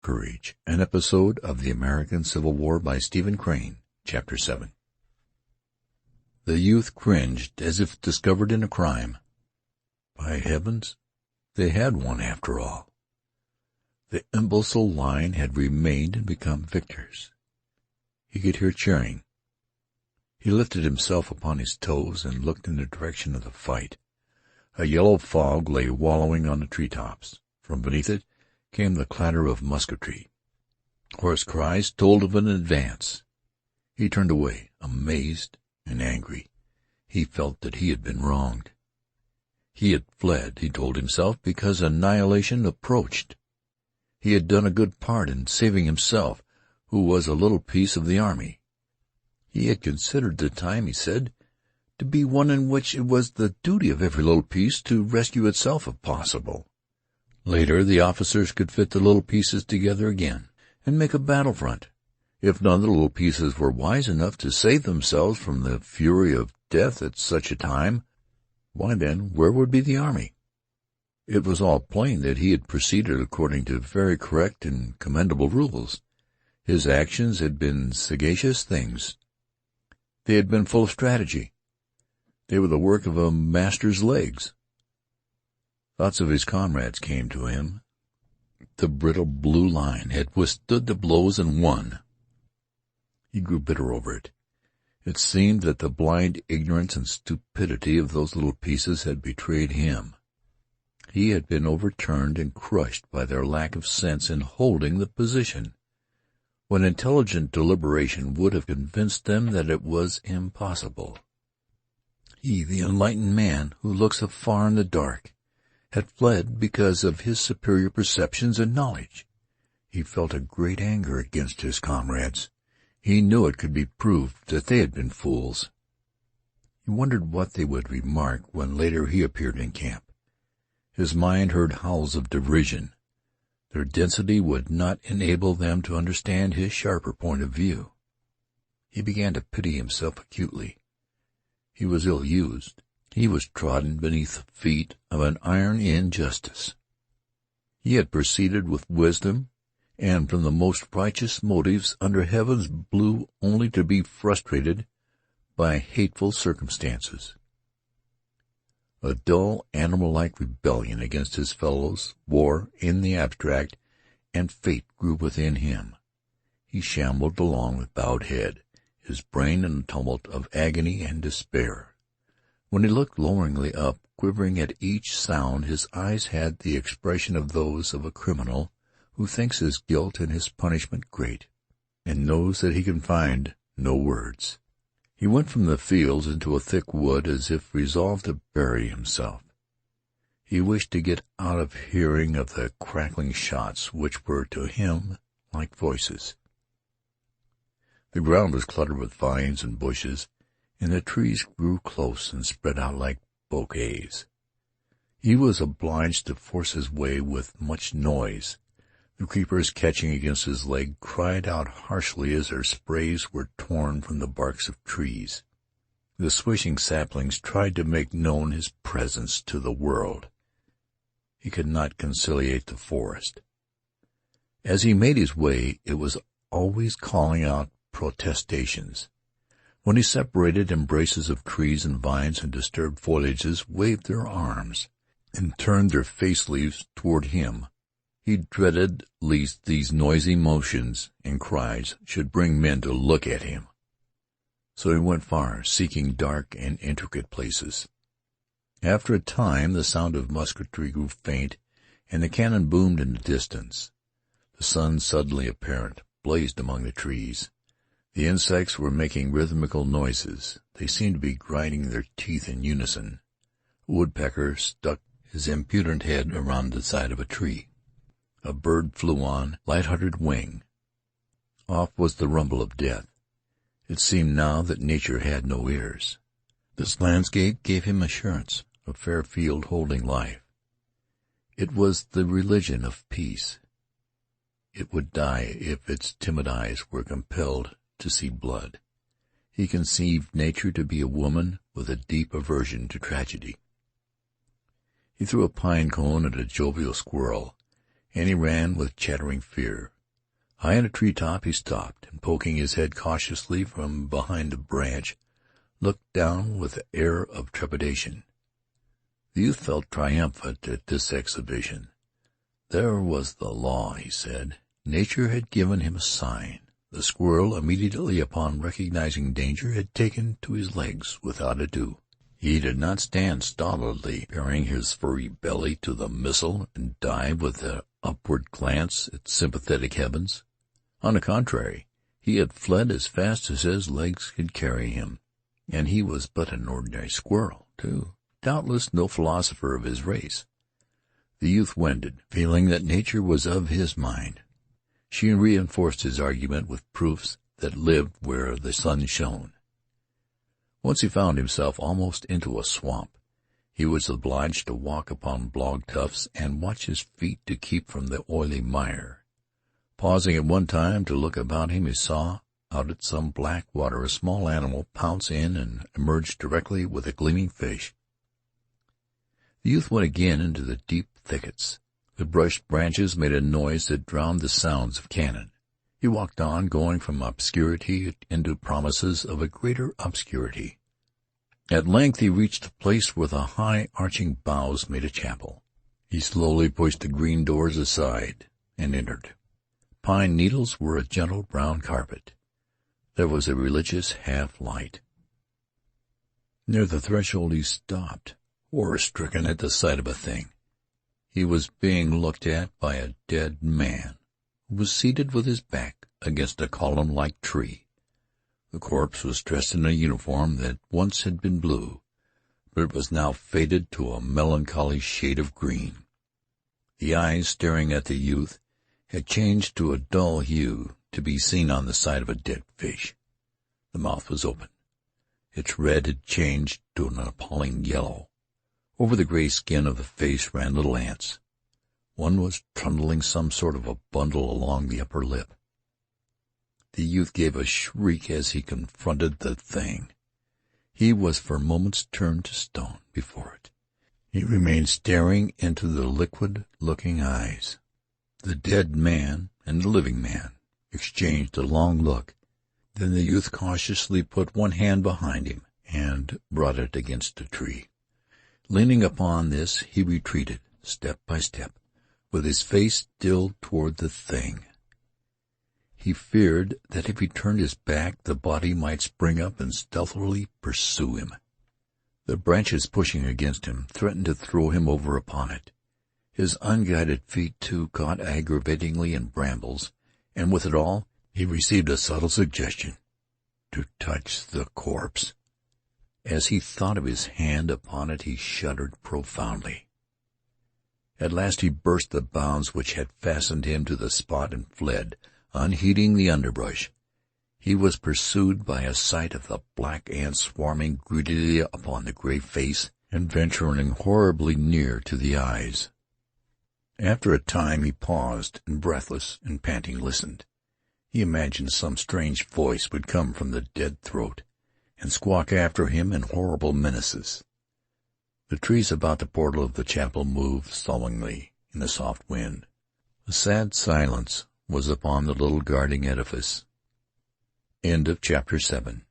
Courage, an episode of the American Civil War by Stephen Crane, Chapter 7. The youth cringed as if discovered in a crime. By heavens, they had won after all. The imbecile line had remained and become victors. He could hear cheering. He lifted himself upon his toes and looked in the direction of the fight. A yellow fog lay wallowing on the treetops. From beneath it came the clatter of musketry. Hoarse cries told of an advance. He turned away, amazed and angry. He felt that he had been wronged. He had fled, he told himself, because annihilation approached. He had done a good part in saving himself, who was a little piece of the army. He had considered the time, he said, to be one in which it was the duty of every little piece to rescue itself if possible. Later the officers could fit the little pieces together again and make a battle front. If none of the little pieces were wise enough to save themselves from the fury of death at such a time, why then where would be the army? It was all plain that he had proceeded according to very correct and commendable rules. His actions had been sagacious things. They had been full of strategy. They were the work of a master's legs. Thoughts of his comrades came to him. The brittle blue line had withstood the blows and won. He grew bitter over it. It seemed that the blind ignorance and stupidity of those little pieces had betrayed him. He had been overturned and crushed by their lack of sense in holding the position, when intelligent deliberation would have convinced them that it was impossible. He, the enlightened man who looks afar in the dark, had fled because of his superior perceptions and knowledge. He felt a great anger against his comrades. He knew it could be proved that they had been fools. He wondered what they would remark when later he appeared in camp. His mind heard howls of derision. Their density would not enable them to understand his sharper point of view. He began to pity himself acutely. He was ill-used. He was trodden beneath the feet of an iron injustice. He had proceeded with wisdom and from the most righteous motives under heaven's blue, only to be frustrated by hateful circumstances. A dull, animal-like rebellion against his fellows, war in the abstract, and fate grew within him. He shambled along with bowed head, his brain in a tumult of agony and despair. When he looked loweringly up, quivering at each sound, his eyes had the expression of those of a criminal who thinks his guilt and his punishment great, and knows that he can find no words. He went from the fields into a thick wood as if resolved to bury himself. He wished to get out of hearing of the crackling shots which were to him like voices. The ground was cluttered with vines and bushes, and the trees grew close and spread out like bouquets. He was obliged to force his way with much noise. The creepers, catching against his leg, cried out harshly as their sprays were torn from the barks of trees. The swishing saplings tried to make known his presence to the world. He could not conciliate the forest. As he made his way, it was always calling out protestations. When he separated, embraces of trees and vines and disturbed foliages waved their arms and turned their face leaves toward him. He dreaded lest these noisy motions and cries should bring men to look at him. So he went far, seeking dark and intricate places. After a time the sound of musketry grew faint, and the cannon boomed in the distance. The sun, suddenly apparent, blazed among the trees. The insects were making rhythmical noises. They seemed to be grinding their teeth in unison. A woodpecker stuck his impudent head around the side of a tree. A bird flew on light-hearted wing. Off was the rumble of death. It seemed now that nature had no ears. This landscape gave him assurance, a fair field holding life. It was the religion of peace. It would die if its timid eyes were compelled to see blood. He conceived nature to be a woman with a deep aversion to tragedy. He threw a pine cone at a jovial squirrel, and he ran with chattering fear. High in a tree-top he stopped, and poking his head cautiously from behind a branch, looked down with an air of trepidation. The youth felt triumphant at this exhibition. There was the law, he said. Nature had given him a sign. The squirrel, immediately upon recognizing danger, had taken to his legs without ado. He did not stand stolidly, baring his furry belly to the missile, and dive with an upward glance at sympathetic heavens. On the contrary, he had fled as fast as his legs could carry him, and he was but an ordinary squirrel, too, doubtless no philosopher of his race. The youth wended, feeling that nature was of his mind. She reinforced his argument with proofs that lived where the sun shone. Once he found himself almost into a swamp. He was obliged to walk upon log tufts and watch his feet to keep from the oily mire. Pausing at one time to look about him, he saw out at some black water a small animal pounce in and emerge directly with a gleaming fish. The youth went again into the deep thickets. The brushed branches made a noise that drowned the sounds of cannon. He walked on, going from obscurity into promises of a greater obscurity. At length he reached a place where the high arching boughs made a chapel. He slowly pushed the green doors aside and entered. Pine needles were a gentle brown carpet. There was a religious half-light. Near the threshold he stopped, horror-stricken at the sight of a thing. He was being looked at by a dead man, who was seated with his back against a column-like tree. The corpse was dressed in a uniform that once had been blue, but it was now faded to a melancholy shade of green. The eyes staring at the youth had changed to a dull hue to be seen on the side of a dead fish. The mouth was open. Its red had changed to an appalling yellow. Over the gray skin of the face ran little ants. One was trundling some sort of a bundle along the upper lip. The youth gave a shriek as he confronted the thing. He was for moments turned to stone before it. He remained staring into the liquid-looking eyes. The dead man and the living man exchanged a long look. Then the youth cautiously put one hand behind him and brought it against a tree. Leaning upon this, he retreated, step by step, with his face still toward the thing. He feared that if he turned his back, the body might spring up and stealthily pursue him. The branches pushing against him threatened to throw him over upon it. His unguided feet, too, caught aggravatingly in brambles, and with it all he received a subtle suggestion to touch the corpse. As he thought of his hand upon it, he shuddered profoundly. At last he burst the bonds which had fastened him to the spot and fled, unheeding the underbrush. He was pursued by a sight of the black ants swarming greedily upon the gray face and venturing horribly near to the eyes. After a time he paused, and breathless and panting listened. He imagined some strange voice would come from the dead throat, and squawk after him in horrible menaces. The trees about the portal of the chapel moved sullenly in the soft wind. A sad silence was upon the little guarding edifice. End of chapter 7.